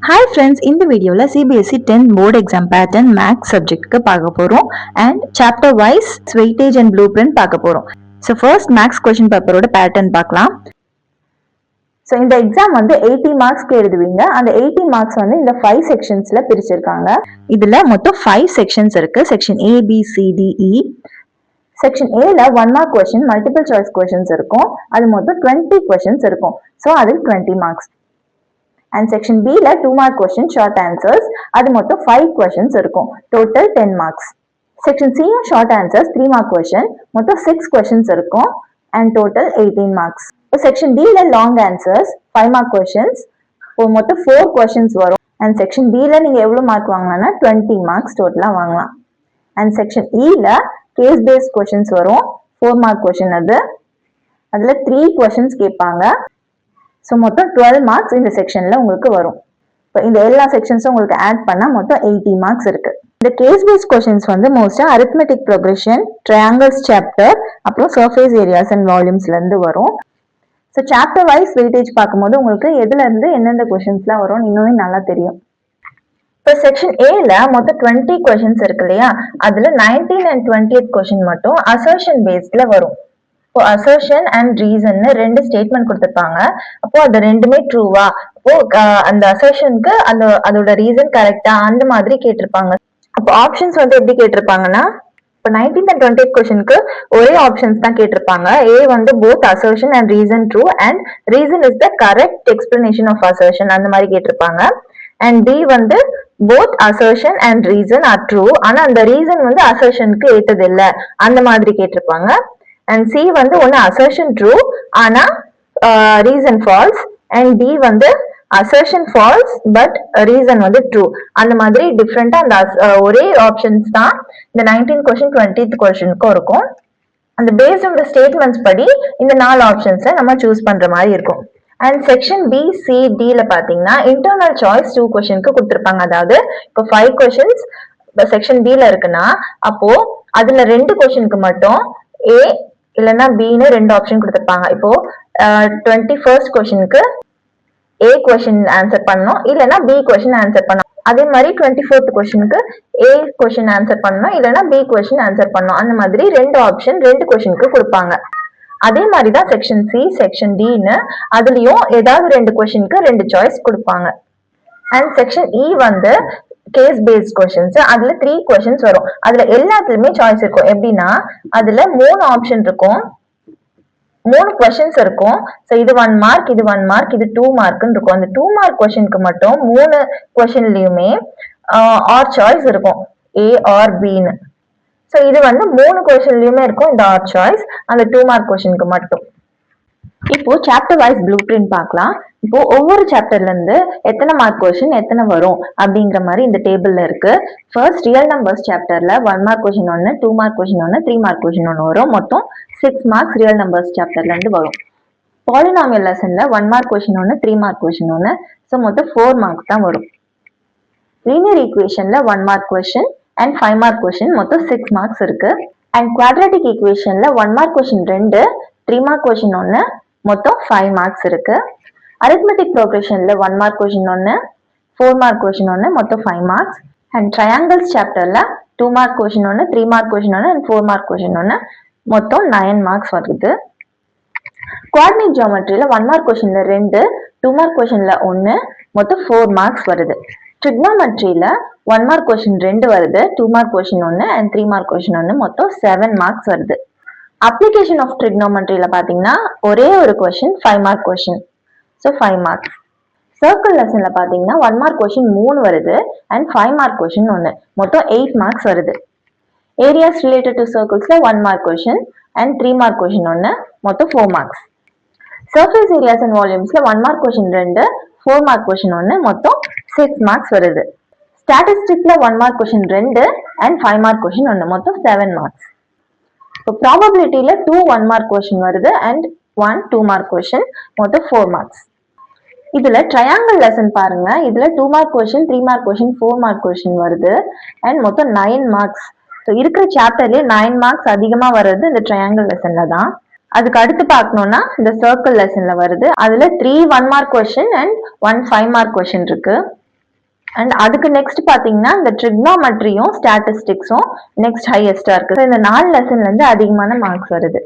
Hi friends, in the video CBSE 10th board exam pattern max subject க்கு பார்க்க போறோம் and chapter wise weightage and blueprint பார்க்க போறோம். So first max question paper ஓட pattern பார்க்கலாம். So இந்த exam 80 மார்க்ஸ்க்கு எழுதுவீங்க. அந்த 80 மார்க்ஸ் இந்த 5 செக்ஷன்ஸ்ல பிரிச்சிருக்காங்க. இதுல மொத்தம் 5 செக்ஷன்ஸ் இருக்கு. Section A B C D E. Section A ல 1 mark question multiple choice questions இருக்கும். அது மொத்தம் 20 क्वेश्चंस இருக்கும். சோ அது 20 மார்க்ஸ். And section B ல 2 mark question short answers அது மொத்தம் 5 questions இருக்கும் total 10 marks. Section C short answers 3 mark question மொத்தம் 6 questions இருக்கும் and total 18 marks. Section D ல long answers 5 mark questions மொத்தம் 4 questions வரும் and section D ல நீங்க எவ்வளவு மார்க் வாங்கலாம்னா 20 marks total வாங்கலாம். And section E ல case based questions வரும் 4 mark question அதுல 3 questions கேட்பாங்க. ஸோ மொத்தம் 12 மார்க்ஸ் இந்த செக்ஷன்ல உங்களுக்கு வரும். இப்போ இந்த எல்லா செக்ஷன்ஸும் உங்களுக்கு ஆட் பண்ணா மொத்தம் 80 மார்க்ஸ் இருக்கு. இந்த கேஸ் பேஸ்ட் क्वेश्चंस மோஸ்டா அரித்மெட்டிக் ப்ரோக்ரஷன், ட்ரையாங்கிள்ஸ் சாப்டர், அப்புறம் சர்ஃபேஸ் ஏரியாஸ் அண்ட் வால்யூம்ஸ்ல இருந்து வரும். ஸோ சாப்டர் வைஸ் வெயிட்டேஜ் பார்க்கும்போது உங்களுக்கு எதுல இருந்து எந்தெந்த क्वेश्चंसலாம் வரும் இன்னுமே நல்லா தெரியும். இப்போ செக்ஷன் ஏல மொத்தம் 20 क्वेश्चंस இருக்கு இல்லையா, அதுல 19 and 20th क्वेश्चन மட்டும் அசர்ஷன் பேஸ்ட்ல வரும். இப்போ அசர்ஷன் அண்ட் ரீசன் ரெண்டு ஸ்டேட்மெண்ட் கொடுத்திருப்பாங்க. அப்போ அது ரெண்டுமே ட்ரூவா, அப்போ அந்த அசர்ஷனுக்கு அதோட ரீசன் கரெக்டா அந்த மாதிரி கேட்டிருப்பாங்க. அப்போ ஆப்ஷன்ஸ் எப்படி கேட்டிருப்பாங்கன்னா, இப்போ 19th and 20th क्वेश्चनக்கு ஒரே ஆப்ஷன்ஸ் தான் கேட்டிருப்பாங்க. A both assertion and reason true and reason is the correct explanation of assertion அந்த மாதிரி கேட்டிருப்பாங்க. And D both assertion and reason are true, ஆனா அந்த ரீசன் அசர்ஷனுக்கு ஏத்தது இல்ல அந்த மாதிரி கேட்டிருப்பாங்க. and C ஒன்னு assertion true ஆனா reason false and D assertion false but reason true அந்த மாதிரி டிஃபரெண்டா அந்த ஒரே ஆப்ஷன்ஸ் தான் இந்த 19th question 20th questionக்கு இருக்கும். அந்த based on the statements படி இந்த 4 ஆப்ஷன்ஸை நம்ம சூஸ் பண்ற மாதிரி இருக்கும். and section B C D ல பாத்தீங்கன்னா internal choice 2 questionக்கு கொடுத்திருப்பாங்க. அதாவது இப்போ 5 questions செக்ஷன் B ல இருக்குன்னா அப்போ அதுல 2 questionக்கு மட்டும் A இல்லனா பின்னு ரெண்டு ஆப்ஷன் கொடுத்திருப்பாங்க. இப்போ 21st क्वेश्चनக்கு A क्वेश्चन ஆன்சர் பண்ணனும், இல்லனா B क्वेश्चन ஆன்சர் பண்ணனும். அதே மாதிரி 24th क्वेश्चनக்கு A क्वेश्चन ஆன்சர் பண்ணனும், இல்லனா B क्वेश्चन ஆன்சர் பண்ணனும். அந்த மாதிரி ரெண்டு ஆப்ஷன் ரெண்டு क्वेश्चनக்கு கொடுப்பாங்க. அதே மாதிரி தான் செக்ஷன் C செக்ஷன் D ன்னு அதுலயும் ஏதாவது ரெண்டு क्वेश्चनக்கு ரெண்டு சாய்ஸ் கொடுப்பாங்க. and section E case based questions அதுல 3 क्वेश्चंस வரும். அதுல எல்லாத்துலயுமே சாய்ஸ் இருக்கும். எப்படின்னா அதுல 3 ஆப்ஷன் இருக்கும், 3 क्वेश्चंस இருக்கும். சோ இது 1 மார்க், இது 1 மார்க், இது 2 மார்க்னு இருக்கும். அந்த 2 மார்க் क्वेश्चनக்கு மட்டும் 3 क्वेश्चनலயுமே ஆர் சாய்ஸ் இருக்கும், A ஆர் B ன்னு. சோ இது 3 क्वेश्चनலயுமே இருக்கும் இந்த ஆர் சாய்ஸ், அந்த 2 மார்க் क्वेश्चनக்கு மட்டும். இப்போ சாப்டர் வைஸ் ப்ளூ பிரிண்ட் பார்க்கலாம். இப்போ ஒவ்வொரு சாப்டர்ல இருந்து எத்தனை மார்க் क्वेश्चन எத்தனை வரும் அப்படிங்கிற மாதிரி இந்த டேபிள்ல இருக்கு. ஃபர்ஸ்ட் ரியல் நம்பர்ஸ் சாப்டர்ல 1 mark question 1, 2 mark question 1, 3 mark question 1 வரும். மொத்தம் 6 மார்க்ஸ் ரியல் நம்பர்ஸ் சாப்டர்ல இருந்து வரும். பாலினாமியல் லெசன்ல 1 mark question 1, 3 mark question 1, so மொத்தம் 4 மார்க்ஸ் தான் வரும். லீனியர் ஈக்குவேஷன்ல 1 mark question and 5 mark question மொத்தம் 6 மார்க்ஸ் இருக்கு. and குவாட்ராட்டிக் ஈக்குவேஷன்ல 1 மார்க் क्वेश्चन 2, 3 மார்க் क्वेश्चन 1 மொத்தம் 5 மார்க்ஸ் இருக்கு. அரித்மெட்டிக் ப்ரோக்ரஷன்ல 1 மார்க் क्वेश्चन 1, 4 மார்க் क्वेश्चन 1 மொத்தம் 5 மார்க்ஸ். அண்ட் ட்ரையாங்கிள்ஸ் சாப்டர்ல 2 mark question 1, 3 mark question 1 and 4 mark question 1 மொத்தம் 9 மார்க்ஸ் வருது. கோஆர்டினேட் ஜியோமெட்ரியில 1 மார்க் क्वेश्चनல 2, 2 மார்க் क्वेश्चनல 1 மொத்தம் 4 மார்க்ஸ் வருது. ட்ரிக்னோமெட்ரியில 1 மார்க் क्वेश्चन 2 வருது, 2 mark question 1 and 3 mark question 1 மொத்தம் 7 மார்க்ஸ் வருது. அப்ளிகேஷன் ஆஃப் ட்ரிக்னோமெட்ரியில பாத்தீங்கன்னா ஒரே ஒரு question 5 mark question, so 5 marks. Circle லெசன்ல பாத்தீங்கன்னா 1 மார்க் क्वेश्चन 3 வருது and 5 மார்க் क्वेश्चन 1 மொத்தம் 8 மார்க்ஸ் வருது. ஏரியாஸ் ரிலேட்டட் டு சர்க்கிள்ஸ்ல 1 mark question and 3 mark question 1 மொத்தம் 4 மார்க்ஸ். சர்ஃபேஸ் ஏரியாஸ் அண்ட் வால்யூம்ஸ்ல 1 மார்க் क्वेश्चन 2, 4 மார்க் क्वेश्चन 1 மொத்தம் 6 மார்க்ஸ் வருது. ஸ்டாட்டிஸ்டிக்ஸ்ல 1 mark question 2 and 5 mark question 1 மொத்தம் 7 மார்க்ஸ். இப்போ ப்ராபபிலிட்டியில 2 1 மார்க் क्वेश्चन வருது and 1 2 மார்க் क्वेश्चन மொத்தம் 4 மார்க்ஸ். இதுல ட்ரையாங்கிள் லெசன் பாருங்க. இதுல 2 mark question, 3 mark question, 4 mark question வருது and மொத்தம் 9 மார்க்ஸ். ஸோ இருக்கிற சாப்டர்லயே 9 மார்க்ஸ் அதிகமா வர்றது இந்த ட்ரையாங்கிள் லெசன்ல தான். அதுக்கு அடுத்து பார்க்கணும்னா இந்த சர்க்கிள் லெசன்ல வருது. அதுல 3 1 mark question and 1 5 mark question இருக்கு. அண்ட் அதுக்கு நெக்ஸ்ட் பாத்தீங்கன்னா இந்த ட்ரிக்னாமெட்ரியும் ஸ்டாட்டிஸ்டிக்ஸும் நெக்ஸ்ட் ஹையஸ்டா இருக்கு. So, இந்த 4 லெசன்ல இருந்து அதிகமான மார்க்ஸ் வருது.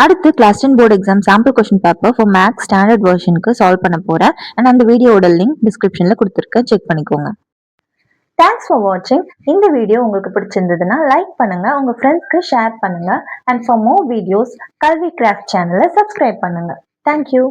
அடுத்து class 10 board exam sample question paper for maths standard வெர்ஷனுக்கு சால்வ் பண்ண போறேன். அண்ட் அந்த வீடியோட லிங்க் டிஸ்கிரிப்ஷன்ல கொடுத்துருக்கேன், செக் பண்ணிக்கோங்க. தேங்க்ஸ் ஃபார் வாட்சிங். இந்த வீடியோ உங்களுக்கு பிடிச்சிருந்ததுன்னா லைக் பண்ணுங்க, உங்க ஃப்ரெண்ட்ஸ்க்கு ஷேர் பண்ணுங்க. அண்ட் ஃபார் மோர் வீடியோஸ் கல்வி கிராஃப்ட் சேனலை சப்ஸ்கிரைப் பண்ணுங்க. தேங்க்யூ.